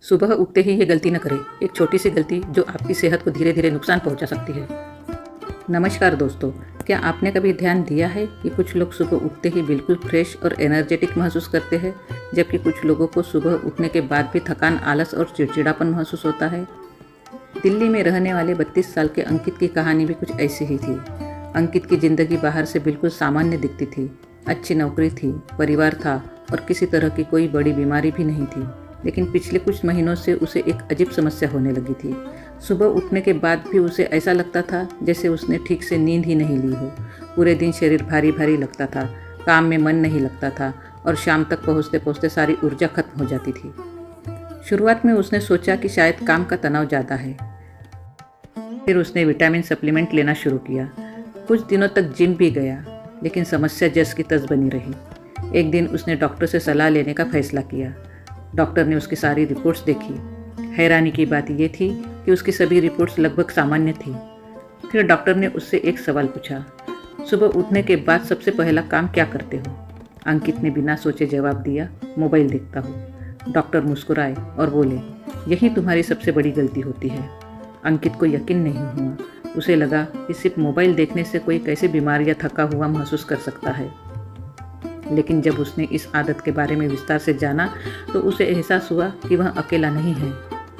सुबह उठते ही ये गलती न करें। एक छोटी सी गलती जो आपकी सेहत को धीरे धीरे नुकसान पहुंचा सकती है। नमस्कार दोस्तों, क्या आपने कभी ध्यान दिया है कि कुछ लोग सुबह उठते ही बिल्कुल फ्रेश और एनर्जेटिक महसूस करते हैं, जबकि कुछ लोगों को सुबह उठने के बाद भी थकान, आलस और चिड़चिड़ापन महसूस होता है। दिल्ली में रहने वाले 32 साल के अंकित की कहानी भी कुछ ऐसी ही थी। अंकित की ज़िंदगी बाहर से बिल्कुल सामान्य दिखती थी। अच्छी नौकरी थी, परिवार था और किसी तरह की कोई बड़ी बीमारी भी नहीं थी। लेकिन पिछले कुछ महीनों से उसे एक अजीब समस्या होने लगी थी। सुबह उठने के बाद भी उसे ऐसा लगता था जैसे उसने ठीक से नींद ही नहीं ली हो। पूरे दिन शरीर भारी भारी लगता था, काम में मन नहीं लगता था और शाम तक पहुँचते पहुँचते सारी ऊर्जा खत्म हो जाती थी। शुरुआत में उसने सोचा कि शायद काम का तनाव ज़्यादा है। फिर उसने विटामिन सप्लीमेंट लेना शुरू किया। कुछ दिनों तक जिम भी गया, लेकिन समस्या जस की तस बनी रही। एक दिन उसने डॉक्टर से सलाह लेने का फैसला किया। डॉक्टर ने उसकी सारी रिपोर्ट्स देखी। हैरानी की बात यह थी कि उसकी सभी रिपोर्ट्स लगभग सामान्य थी। फिर डॉक्टर ने उससे एक सवाल पूछा, सुबह उठने के बाद सबसे पहला काम क्या करते हो? अंकित ने बिना सोचे जवाब दिया, मोबाइल देखता हूँ। डॉक्टर मुस्कुराए और बोले, यही तुम्हारी सबसे बड़ी गलती होती है। अंकित को यकीन नहीं हुआ। उसे लगा कि सिर्फ मोबाइल देखने से कोई कैसे बीमार या थका हुआ महसूस कर सकता है। लेकिन जब उसने इस आदत के बारे में विस्तार से जाना तो उसे एहसास हुआ कि वह अकेला नहीं है।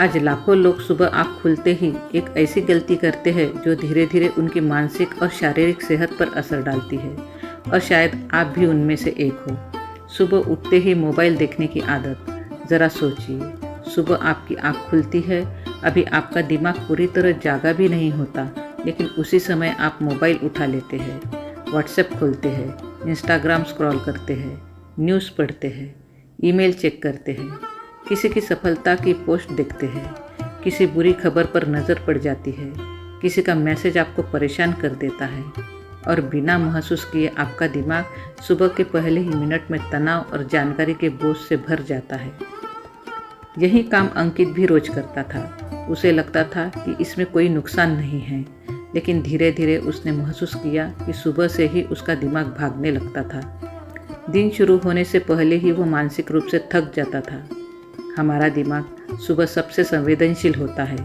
आज लाखों लोग सुबह आँख खुलते ही एक ऐसी गलती करते हैं जो धीरे धीरे उनकी मानसिक और शारीरिक सेहत पर असर डालती है, और शायद आप भी उनमें से एक हो। सुबह उठते ही मोबाइल देखने की आदत। ज़रा सोचिए, सुबह आपकी आँख खुलती है, अभी आपका दिमाग पूरी तरह जागा भी नहीं होता, लेकिन उसी समय आप मोबाइल उठा लेते हैं, व्हाट्सएप खोलते हैं, इंस्टाग्राम स्क्रॉल करते हैं, न्यूज़ पढ़ते हैं, ईमेल चेक करते हैं, किसी की सफलता की पोस्ट देखते हैं, किसी बुरी खबर पर नज़र पड़ जाती है, किसी का मैसेज आपको परेशान कर देता है, और बिना महसूस किए आपका दिमाग सुबह के पहले ही मिनट में तनाव और जानकारी के बोझ से भर जाता है। यही काम अंकित भी रोज करता था। उसे लगता था कि इसमें कोई नुकसान नहीं है, लेकिन धीरे धीरे उसने महसूस किया कि सुबह से ही उसका दिमाग भागने लगता था। दिन शुरू होने से पहले ही वो मानसिक रूप से थक जाता था। हमारा दिमाग सुबह सबसे संवेदनशील होता है।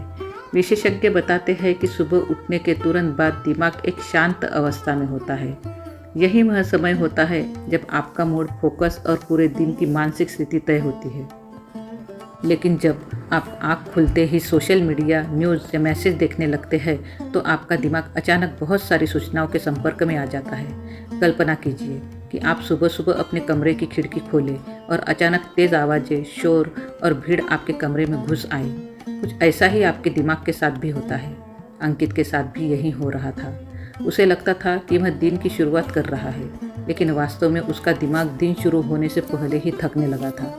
विशेषज्ञ बताते हैं कि सुबह उठने के तुरंत बाद दिमाग एक शांत अवस्था में होता है। यही वह समय होता है जब आपका मूड, फोकस और पूरे दिन की मानसिक स्थिति तय होती है। लेकिन जब आप आँख खुलते ही सोशल मीडिया, न्यूज़ या मैसेज देखने लगते हैं तो आपका दिमाग अचानक बहुत सारी सूचनाओं के संपर्क में आ जाता है। कल्पना कीजिए कि आप सुबह सुबह अपने कमरे की खिड़की खोलें और अचानक तेज़ आवाज़ें, शोर और भीड़ आपके कमरे में घुस आए। कुछ ऐसा ही आपके दिमाग के साथ भी होता है। अंकित के साथ भी यही हो रहा था। उसे लगता था कि वह दिन की शुरुआत कर रहा है, लेकिन वास्तव में उसका दिमाग दिन शुरू होने से पहले ही थकने लगा था।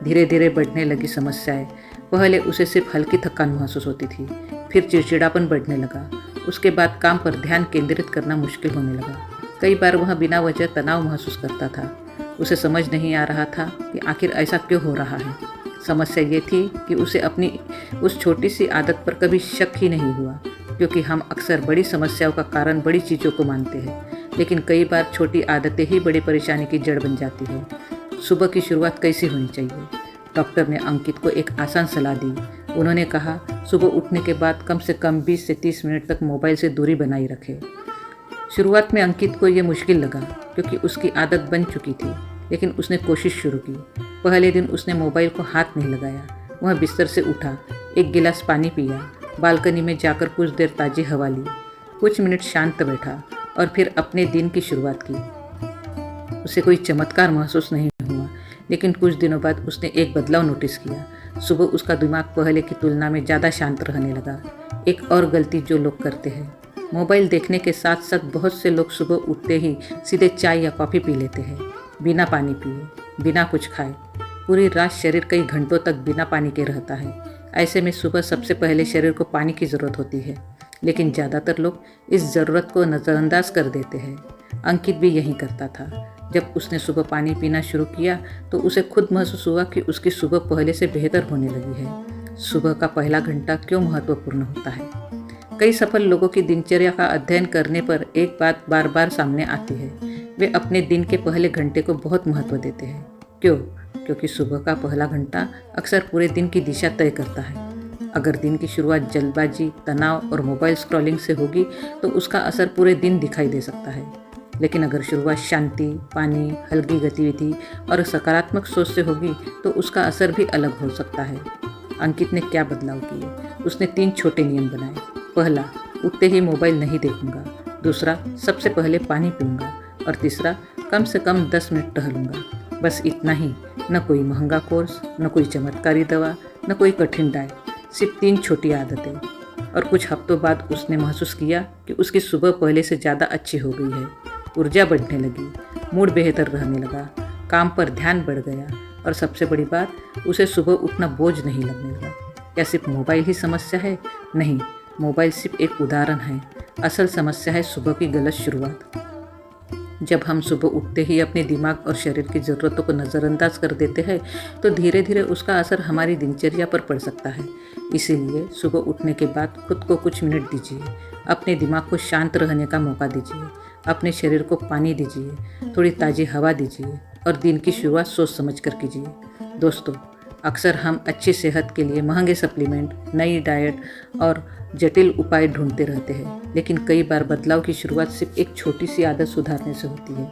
धीरे धीरे बढ़ने लगी समस्याएं। पहले उसे सिर्फ हल्की थकान महसूस होती थी, फिर चिड़चिड़ापन बढ़ने लगा। उसके बाद काम पर ध्यान केंद्रित करना मुश्किल होने लगा। कई बार वह बिना वजह तनाव महसूस करता था। उसे समझ नहीं आ रहा था कि आखिर ऐसा क्यों हो रहा है। समस्या ये थी कि उसे अपनी उस छोटी सी आदत पर कभी शक ही नहीं हुआ, क्योंकि हम अक्सर बड़ी समस्याओं का कारण बड़ी चीज़ों को मानते हैं, लेकिन कई बार छोटी आदतें ही बड़ी परेशानी की जड़ बन जाती है। सुबह की शुरुआत कैसी होनी चाहिए? डॉक्टर ने अंकित को एक आसान सलाह दी। उन्होंने कहा, सुबह उठने के बाद कम से कम 20 से 30 मिनट तक मोबाइल से दूरी बनाई रखें। शुरुआत में अंकित को ये मुश्किल लगा, क्योंकि उसकी आदत बन चुकी थी, लेकिन उसने कोशिश शुरू की। पहले दिन उसने मोबाइल को हाथ नहीं लगाया। वह बिस्तर से उठा, एक गिलास पानी पिया, बालकनी में जाकर कुछ देर ताज़ी हवा ली, कुछ मिनट शांत बैठा और फिर अपने दिन की शुरुआत की। उसे कोई चमत्कार महसूस नहीं हुआ, लेकिन कुछ दिनों बाद उसने एक बदलाव नोटिस किया। सुबह उसका दिमाग पहले की तुलना में ज़्यादा शांत रहने लगा। एक और गलती जो लोग करते हैं, मोबाइल देखने के साथ साथ बहुत से लोग सुबह उठते ही सीधे चाय या कॉफ़ी पी लेते हैं, बिना पानी पिए, बिना कुछ खाए। पूरी रात शरीर कई घंटों तक बिना पानी के रहता है। ऐसे में सुबह सबसे पहले शरीर को पानी की ज़रूरत होती है, लेकिन ज़्यादातर लोग इस ज़रूरत को नज़रअंदाज कर देते हैं। अंकित भी यही करता था। जब उसने सुबह पानी पीना शुरू किया तो उसे खुद महसूस हुआ कि उसकी सुबह पहले से बेहतर होने लगी है। सुबह का पहला घंटा क्यों महत्वपूर्ण होता है? कई सफल लोगों की दिनचर्या का अध्ययन करने पर एक बात बार बार सामने आती है। वे अपने दिन के पहले घंटे को बहुत महत्व देते हैं। क्यों? क्योंकि सुबह का पहला घंटा अक्सर पूरे दिन की दिशा तय करता है। अगर दिन की शुरुआत जल्दबाजी, तनाव और मोबाइल स्क्रॉलिंग से होगी तो उसका असर पूरे दिन दिखाई दे सकता है। लेकिन अगर शुरुआत शांति, पानी, हल्की गतिविधि और सकारात्मक सोच से होगी तो उसका असर भी अलग हो सकता है। अंकित ने क्या बदलाव किए? उसने 3 छोटे नियम बनाए। पहला, उठते ही मोबाइल नहीं देखूंगा। दूसरा, सबसे पहले पानी पीऊंगा। और तीसरा, कम से कम 10 मिनट टहलूंगा। बस इतना ही। न कोई महंगा कोर्स, न कोई चमत्कारी दवा, न कोई कठिन डाइट, सिर्फ 3 छोटी आदतें। और कुछ हफ्तों बाद उसने महसूस किया कि उसकी सुबह पहले से ज़्यादा अच्छी हो गई है। ऊर्जा बढ़ने लगी, मूड बेहतर रहने लगा, काम पर ध्यान बढ़ गया और सबसे बड़ी बात, उसे सुबह उठना बोझ नहीं लगने लगा। क्या सिर्फ मोबाइल ही समस्या है? नहीं, मोबाइल सिर्फ एक उदाहरण है। असल समस्या है सुबह की गलत शुरुआत। जब हम सुबह उठते ही अपने दिमाग और शरीर की ज़रूरतों को नज़रअंदाज कर देते हैं तो धीरे धीरे उसका असर हमारी दिनचर्या पर पड़ सकता है। इसीलिए सुबह उठने के बाद खुद को कुछ मिनट दीजिए, अपने दिमाग को शांत रहने का मौका दीजिए, अपने शरीर को पानी दीजिए, थोड़ी ताज़ी हवा दीजिए और दिन की शुरुआत सोच समझ कर कीजिए। दोस्तों, अक्सर हम अच्छी सेहत के लिए महंगे सप्लीमेंट, नई डाइट और जटिल उपाय ढूंढते रहते हैं, लेकिन कई बार बदलाव की शुरुआत सिर्फ एक छोटी सी आदत सुधारने से होती है।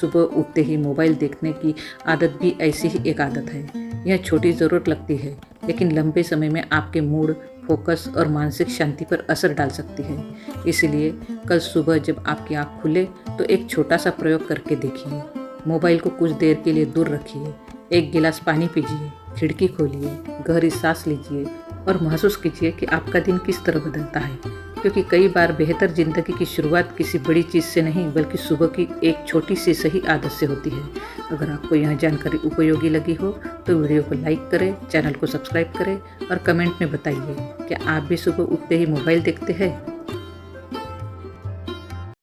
सुबह उठते ही मोबाइल देखने की आदत भी ऐसी ही एक आदत है। यह छोटी ज़रूरत लगती है, लेकिन लंबे समय में आपके मूड, फोकस और मानसिक शांति पर असर डाल सकती है। इसलिए कल सुबह जब आपकी आँख खुले तो एक छोटा सा प्रयोग करके देखिए। मोबाइल को कुछ देर के लिए दूर रखिए, एक गिलास पानी पीजिए, खिड़की खोलिए, गहरी सांस लीजिए और महसूस कीजिए कि आपका दिन किस तरह बदलता है। क्योंकि कई बार बेहतर ज़िंदगी की शुरुआत किसी बड़ी चीज़ से नहीं बल्कि सुबह की एक छोटी सी सही आदत से होती है। अगर आपको यह जानकारी उपयोगी लगी हो तो वीडियो को लाइक करें, चैनल को सब्सक्राइब करें और कमेंट में बताइए कि आप भी सुबह उठते ही मोबाइल देखते हैं।